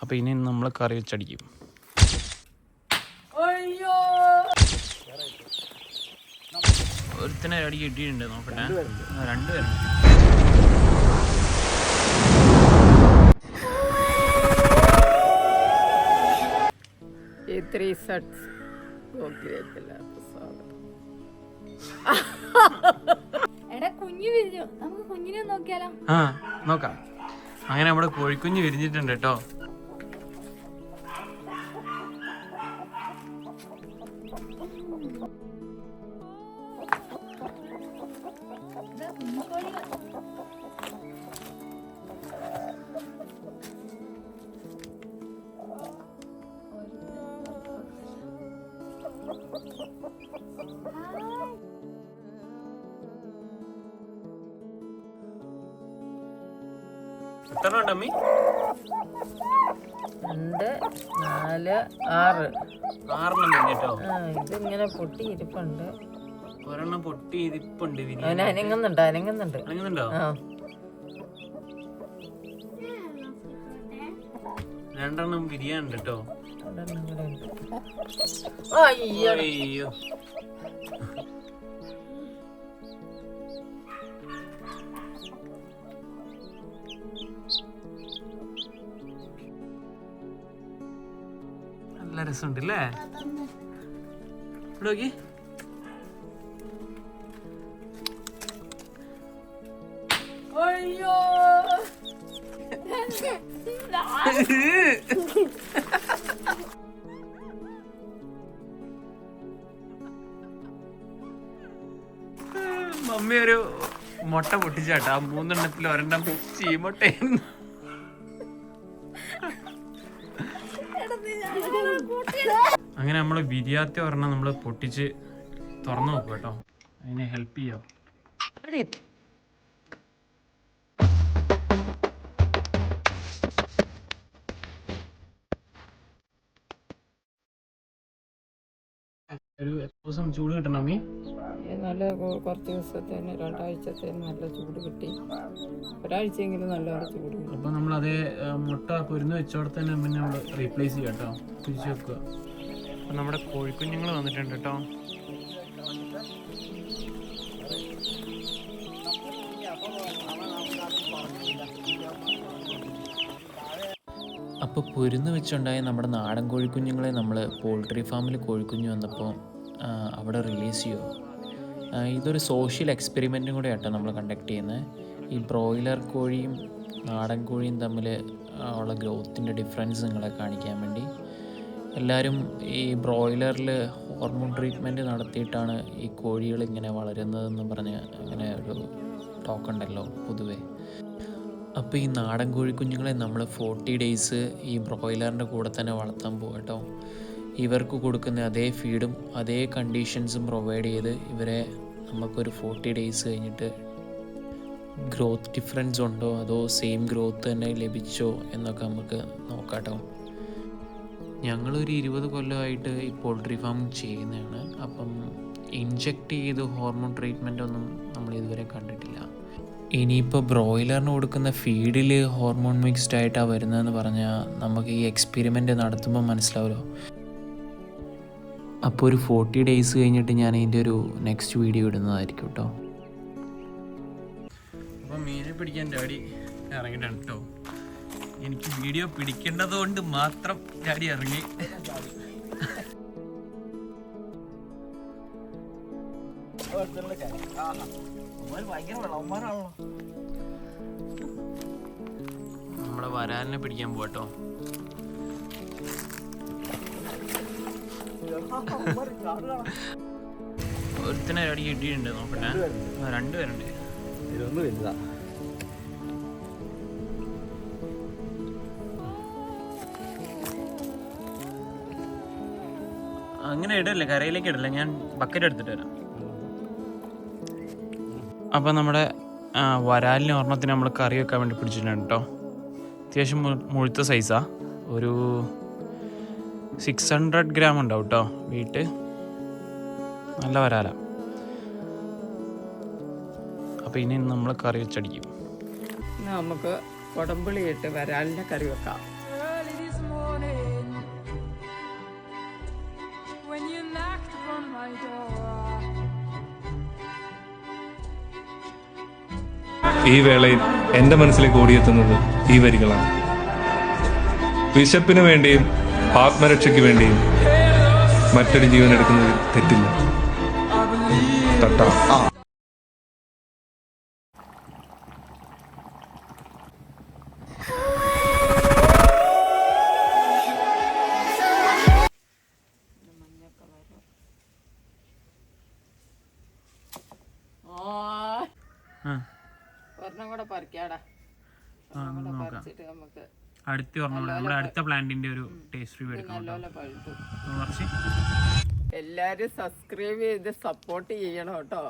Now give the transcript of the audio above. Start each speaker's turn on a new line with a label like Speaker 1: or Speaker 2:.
Speaker 1: അപ്പോൾ ഇനി നമ്മൾ കറി വെച്ചടിക്കും. ഒരുത്തിനെ അടി കിട്ടിയിട്ടുണ്ട്, നോക്കട്ടെ. രണ്ടുപേരുണ്ട്. ആ നോക്കാം. അങ്ങനെ നമ്മുടെ കോഴിക്കുഞ്ഞ് വിരിഞ്ഞിട്ടുണ്ട് കേട്ടോ. എത്ര അമ്മി?
Speaker 2: 2, 4, 6.
Speaker 1: 6 കേട്ടോ.
Speaker 2: ഇതിങ്ങനെ പൊട്ടി ഇരിപ്പുണ്ട്.
Speaker 1: ഒരെണ്ണം പൊട്ടി ഇരിപ്പുണ്ട്.
Speaker 2: അനങ്ങുന്നുണ്ടോ?
Speaker 1: അനങ്ങുന്നുണ്ടോ? 2 ബിരിയാണി കേട്ടോ. അയ്യോ, നല്ല രസമുണ്ട് അല്ലേ? ഇവിടെ നോക്കി. മമ്മി ഒരു മുട്ട പൊട്ടിച്ചാട്ടാ. 3 എണ്ണത്തിൽ 1 എണ്ണം ചീമൊട്ടയായിരുന്നു. അങ്ങനെ നമ്മൾ വിരിയാത്ത ഒരെണ്ണം നമ്മൾ പൊട്ടിച്ച് തുറന്നു നോക്കും കേട്ടോ. അതിനെ ഹെൽപ്പ് ചെയ്യോ? ഒരു ദിവസം ചൂട് കിട്ടണം അമ്മി.
Speaker 2: നല്ല കുറച്ച് ദിവസത്തേന് 2 ആഴ്ചത്തേന് നല്ല ചൂട് കിട്ടി. ഒരാഴ്ചയെങ്കിലും നല്ലപോലെ ചൂട് കിട്ടും.
Speaker 1: അപ്പോൾ നമ്മൾ അതേ മുട്ട പൊരുന്ന് വെച്ചോടെ തന്നെ പിന്നെ നമ്മൾ റീപ്ലേസ് ചെയ്യാം കേട്ടോ. തിരിച്ചു വെക്കുക. അപ്പം നമ്മുടെ കോഴിക്കുഞ്ഞുങ്ങൾ വന്നിട്ടുണ്ട് കേട്ടോ. അപ്പോൾ പൊരുന്ന് വെച്ചുണ്ടായ നമ്മുടെ നാടൻ കോഴിക്കുഞ്ഞുങ്ങളെ നമ്മൾ പോൾട്രി ഫാമിൽ കോഴിക്കുഞ്ഞ് വന്നപ്പോൾ അവിടെ റിലീസ് ചെയ്യുമോ? ഇതൊരു സോഷ്യൽ എക്സ്പെരിമെൻറ്റും കൂടെ ആട്ടോ നമ്മൾ കണ്ടക്ട് ചെയ്യുന്നത്. ഈ ബ്രോയിലർ കോഴിയും നാടൻ കോഴിയും തമ്മിൽ ഉള്ള ഗ്രോത്തിൻ്റെ ഡിഫറൻസ് നിങ്ങളെ കാണിക്കാൻ വേണ്ടി എല്ലാവരും ഈ ബ്രോയിലറിൽ ഹോർമോൺ ട്രീറ്റ്മെൻറ്റ് നടത്തിയിട്ടാണ് ഈ കോഴികൾ ഇങ്ങനെ വളരുന്നതെന്ന് പറഞ്ഞ് ഇങ്ങനെ ഒരു ടോക്കുണ്ടല്ലോ പൊതുവേ. അപ്പോൾ ഈ നാടൻ കോഴിക്കുഞ്ഞുങ്ങളെ നമ്മൾ 40 ഡേയ്സ് ഈ ബ്രോയിലറിൻ്റെ കൂടെ തന്നെ വളർത്താൻ പോകും കേട്ടോ. ഇവർക്ക് കൊടുക്കുന്ന അതേ ഫീഡും അതേ കണ്ടീഷൻസും പ്രൊവൈഡ് ചെയ്ത് ഇവരെ നമുക്കൊരു 40 ഡേയ്സ് കഴിഞ്ഞിട്ട് ഗ്രോത്ത് ഡിഫറൻസ് ഉണ്ടോ അതോ സെയിം ഗ്രോത്ത് തന്നെ ലഭിച്ചോ എന്നൊക്കെ നമുക്ക് നോക്കാം കേട്ടോ. ഞങ്ങളൊരു 20 കൊല്ലമായിട്ട് ഈ പോൾട്രി ഫാം ചെയ്യുന്നതാണ്. അപ്പം ഇൻജെക്റ്റ് ചെയ്ത് ഹോർമോൺ ട്രീറ്റ്മെൻ്റ് ഒന്നും നമ്മൾ ഇതുവരെ കണ്ടിട്ടില്ല. ഇനിയിപ്പോൾ ബ്രോയിലറിന് കൊടുക്കുന്ന ഫീഡിൽ ഹോർമോൺ മിക്സ്ഡ് ആയിട്ടാണ് വരുന്നതെന്ന് പറഞ്ഞാൽ നമുക്ക് ഈ എക്സ്പെരിമെൻ്റ് നടത്തുമ്പോൾ മനസ്സിലാവുമല്ലോ. അപ്പോൾ ഒരു 40 ഡേയ്സ് കഴിഞ്ഞിട്ട് ഞാൻ ഇതിൻ്റെ ഒരു നെക്സ്റ്റ് വീഡിയോ ഇടുന്നതായിരിക്കും കേട്ടോ. അപ്പോൾ മീനെ പിടിക്കാൻ ഡാഡി ഇറങ്ങിയിട്ടാണ് കേട്ടോ. എനിക്ക് വീഡിയോ പിടിക്കേണ്ടത് കൊണ്ട് മാത്രം ഡാഡി ഇറങ്ങി. നമ്മളെ വരാലിനെ പിടിക്കാൻ പോട്ടോ. ഒരുത്തിനെ അടി കിട്ടിയിട്ടുണ്ട്, നോക്കട്ടെ. 2 പേരുണ്ട്.
Speaker 3: ഇതൊന്നും വലുതാ.
Speaker 1: അങ്ങനെ ഇടല്ലേ, കരയിലേക്ക് ഇടല്ലേ. ഞാൻ ബക്കറ്റ് എടുത്തിട്ട് വരാം. അപ്പം നമ്മുടെ വരാലിന് ഒരെണ്ണത്തിന് നമ്മൾ കറി വെക്കാൻ വേണ്ടി പിടിച്ചിട്ടുണ്ട് കേട്ടോ. അത്യാവശ്യം മുഴുത്ത സൈസാണ്. ഒരു 600 ഗ്രാം ഉണ്ടാവും കേട്ടോ. വീട്ട് നല്ല വരാല. അപ്പം ഇനി നമ്മൾ കറി വെച്ചടിക്കും.
Speaker 2: നമുക്ക് കൊടമ്പുളി ഇട്ട് വരാലിൻ്റെ കറി വെക്കാം.
Speaker 3: ഈ വേളയിൽ എന്റെ മനസ്സിലേക്ക് ഓടിയെത്തുന്നത് ഈ വരികളാണ്. വിശപ്പിന് വേണ്ടിയും ആത്മരക്ഷയ്ക്ക് വേണ്ടിയും മറ്റൊരു ജീവൻ എടുക്കുന്നതിൽ തെറ്റില്ല. തട്ടാ.
Speaker 2: ഒരെണ്ണം കൂടെ പറിക്കാടാ. പറിച്ചിട്ട് നമുക്ക്
Speaker 1: നമ്മുടെ അടുത്ത പ്ലാന്റിന്റെ ഒരു ടേസ്റ്റ് റിവ്യൂ എടുക്കാം.
Speaker 2: നല്ലപോലെ പഴുത്തു.
Speaker 1: കുറച്ച്
Speaker 2: എല്ലാരും സബ്സ്ക്രൈബ് ചെയ്ത് സപ്പോർട്ട് ചെയ്യണം കേട്ടോ.